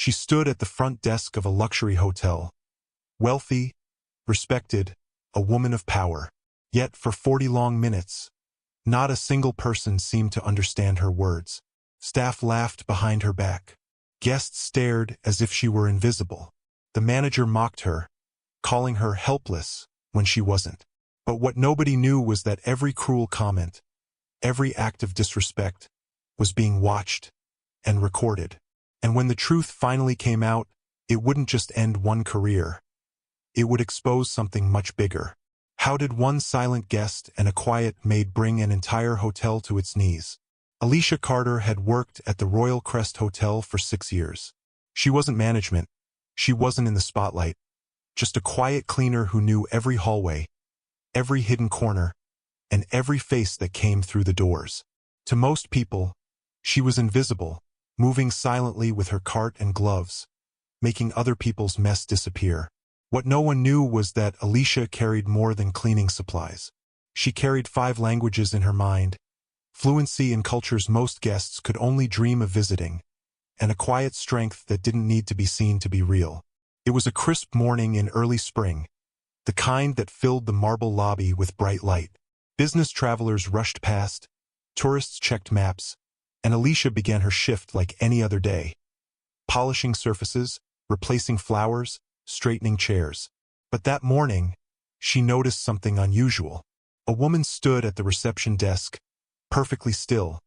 She stood at the front desk of a luxury hotel. Wealthy, respected, a woman of power. Yet for 40 long minutes, not a single person seemed to understand her words. Staff laughed behind her back. Guests stared as if she were invisible. The manager mocked her, calling her helpless when she wasn't. But what nobody knew was that every cruel comment, every act of disrespect, was being watched and recorded. And when the truth finally came out, it wouldn't just end one career. It would expose something much bigger. How did one silent guest and a quiet maid bring an entire hotel to its knees? Alicia Carter had worked at the Royal Crest Hotel for 6 years. She wasn't management. She wasn't in the spotlight. Just a quiet cleaner who knew every hallway, every hidden corner, and every face that came through the doors. To most people, she was invisible, moving silently with her cart and gloves, making other people's mess disappear. What no one knew was that Alicia carried more than cleaning supplies. She carried 5 languages in her mind, fluency in cultures most guests could only dream of visiting, and a quiet strength that didn't need to be seen to be real. It was a crisp morning in early spring, the kind that filled the marble lobby with bright light. Business travelers rushed past, tourists checked maps, and Alicia began her shift like any other day. Polishing surfaces, replacing flowers, straightening chairs. But that morning, she noticed something unusual. A woman stood at the reception desk, perfectly still,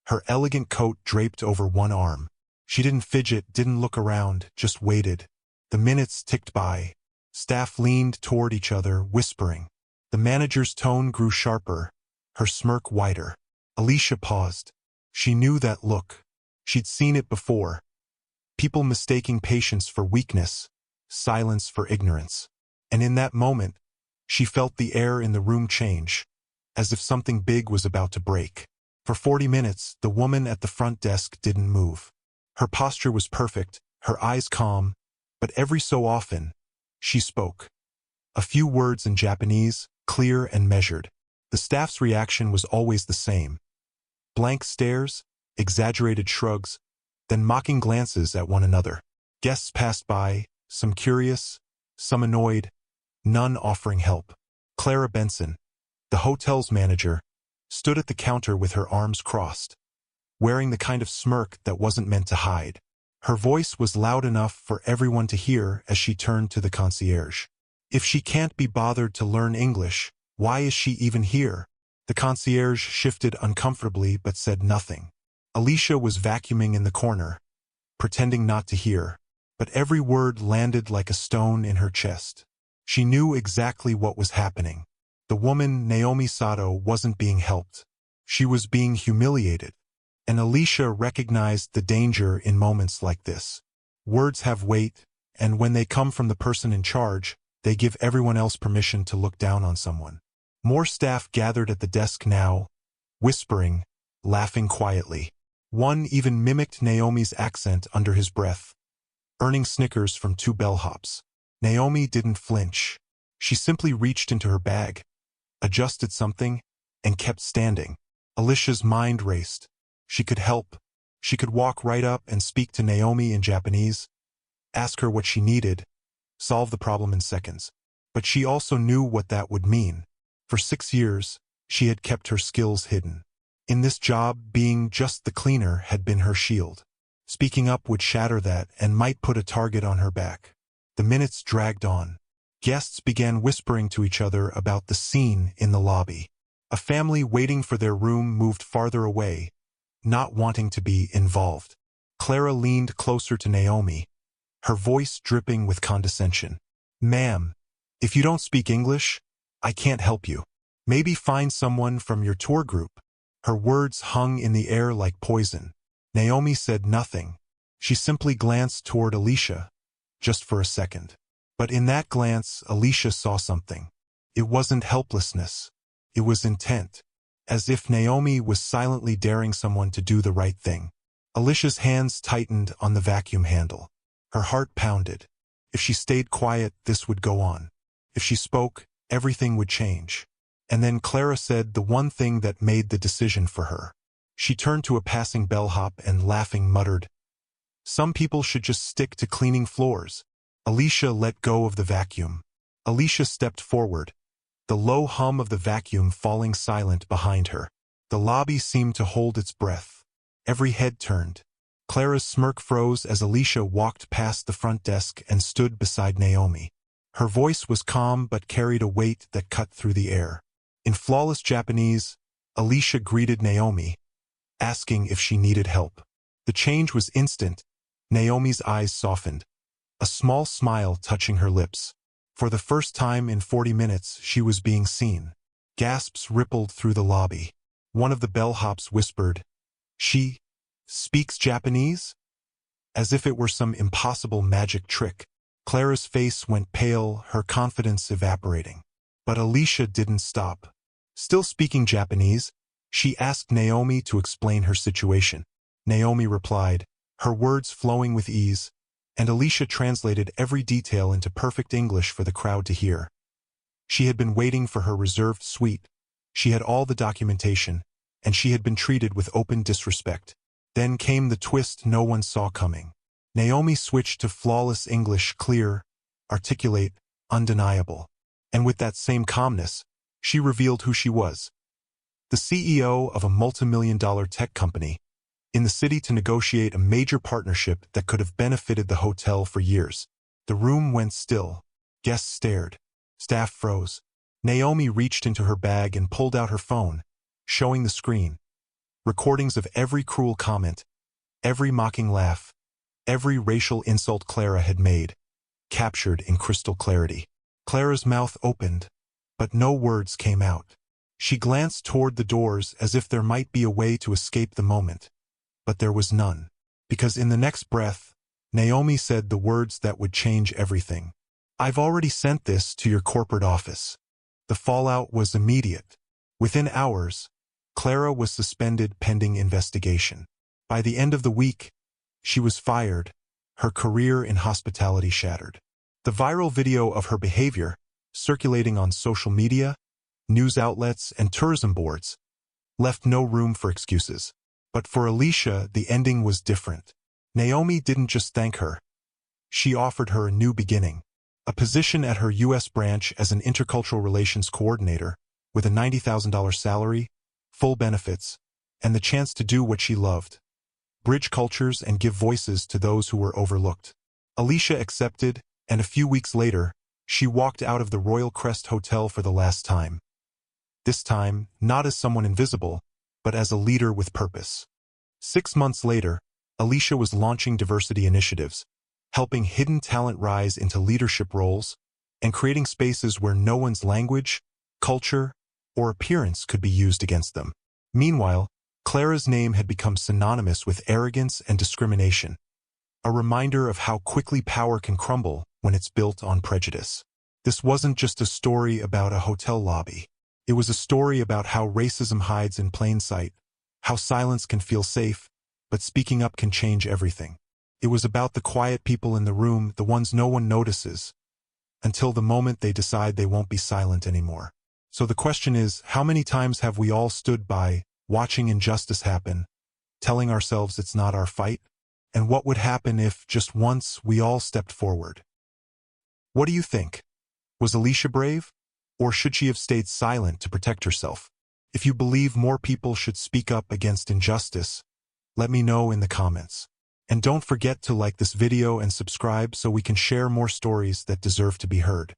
her elegant coat draped over one arm. She didn't fidget, didn't look around, just waited. The minutes ticked by. Staff leaned toward each other, whispering. The manager's tone grew sharper, her smirk wider. Alicia paused. She knew that look. She'd seen it before. People mistaking patience for weakness, silence for ignorance. And in that moment, she felt the air in the room change, as if something big was about to break. For 40 minutes, the woman at the front desk didn't move. Her posture was perfect, her eyes calm, but every so often, she spoke. A few words in Japanese, clear and measured. The staff's reaction was always the same. Blank stares, exaggerated shrugs, then mocking glances at one another. Guests passed by, some curious, some annoyed, none offering help. Clara Benson, the hotel's manager, stood at the counter with her arms crossed, wearing the kind of smirk that wasn't meant to hide. Her voice was loud enough for everyone to hear as she turned to the concierge. If she can't be bothered to learn English, why is she even here? The concierge shifted uncomfortably but said nothing. Alicia was vacuuming in the corner, pretending not to hear, but every word landed like a stone in her chest. She knew exactly what was happening. The woman, Naomi Sato, wasn't being helped. She was being humiliated. And Alicia recognized the danger in moments like this. Words have weight, and when they come from the person in charge, they give everyone else permission to look down on someone. More staff gathered at the desk now, whispering, laughing quietly. One even mimicked Naomi's accent under his breath, earning snickers from 2 bellhops. Naomi didn't flinch. She simply reached into her bag, adjusted something, and kept standing. Alicia's mind raced. She could help. She could walk right up and speak to Naomi in Japanese, ask her what she needed, solve the problem in seconds. But she also knew what that would mean. For 6 years, she had kept her skills hidden. In this job, being just the cleaner had been her shield. Speaking up would shatter that and might put a target on her back. The minutes dragged on. Guests began whispering to each other about the scene in the lobby. A family waiting for their room moved farther away, not wanting to be involved. Clara leaned closer to Naomi, her voice dripping with condescension. "Ma'am, if you don't speak English, I can't help you. Maybe find someone from your tour group." Her words hung in the air like poison. Naomi said nothing. She simply glanced toward Alicia, just for a second. But in that glance, Alicia saw something. It wasn't helplessness. It was intent. As if Naomi was silently daring someone to do the right thing. Alicia's hands tightened on the vacuum handle. Her heart pounded. If she stayed quiet, this would go on. If she spoke, everything would change. And then Clara said the one thing that made the decision for her. She turned to a passing bellhop and laughing muttered, Some people should just stick to cleaning floors. Alicia let go of the vacuum. Alicia stepped forward, the low hum of the vacuum falling silent behind her. The lobby seemed to hold its breath. Every head turned. Clara's smirk froze as Alicia walked past the front desk and stood beside Naomi. Her voice was calm but carried a weight that cut through the air. In flawless Japanese, Alicia greeted Naomi, asking if she needed help. The change was instant. Naomi's eyes softened, a small smile touching her lips. For the first time in 40 minutes, she was being seen. Gasps rippled through the lobby. One of the bellhops whispered, "She speaks Japanese?" As if it were some impossible magic trick. Clara's face went pale, her confidence evaporating. But Alicia didn't stop. Still speaking Japanese, she asked Naomi to explain her situation. Naomi replied, her words flowing with ease, and Alicia translated every detail into perfect English for the crowd to hear. She had been waiting for her reserved suite. She had all the documentation, and she had been treated with open disrespect. Then came the twist no one saw coming. Naomi switched to flawless English, clear, articulate, undeniable. And with that same calmness, she revealed who she was. The CEO of a multi-million-dollar tech company, in the city to negotiate a major partnership that could have benefited the hotel for years. The room went still. Guests stared. Staff froze. Naomi reached into her bag and pulled out her phone, showing the screen. Recordings of every cruel comment, every mocking laugh, every racial insult Clara had made, captured in crystal clarity. Clara's mouth opened, but no words came out. She glanced toward the doors as if there might be a way to escape the moment. But there was none. Because in the next breath, Naomi said the words that would change everything. "I've already sent this to your corporate office." The fallout was immediate. Within hours, Clara was suspended pending investigation. By the end of the week, she was fired, her career in hospitality shattered. The viral video of her behavior, circulating on social media, news outlets, and tourism boards, left no room for excuses. But for Alicia, the ending was different. Naomi didn't just thank her. She offered her a new beginning. A position at her U.S. branch as an intercultural relations coordinator, with a $90,000 salary, full benefits, and the chance to do what she loved. Bridge cultures and give voices to those who were overlooked. Alicia accepted, and a few weeks later, she walked out of the Royal Crest Hotel for the last time. This time, not as someone invisible, but as a leader with purpose. 6 months later, Alicia was launching diversity initiatives, helping hidden talent rise into leadership roles, and creating spaces where no one's language, culture, or appearance could be used against them. Meanwhile, Clara's name had become synonymous with arrogance and discrimination, a reminder of how quickly power can crumble when it's built on prejudice. This wasn't just a story about a hotel lobby. It was a story about how racism hides in plain sight, how silence can feel safe, but speaking up can change everything. It was about the quiet people in the room, the ones no one notices, until the moment they decide they won't be silent anymore. So the question is, how many times have we all stood by, watching injustice happen, telling ourselves it's not our fight? And what would happen if, just once, we all stepped forward? What do you think? Was Alicia brave? Or should she have stayed silent to protect herself? If you believe more people should speak up against injustice, let me know in the comments. And don't forget to like this video and subscribe so we can share more stories that deserve to be heard.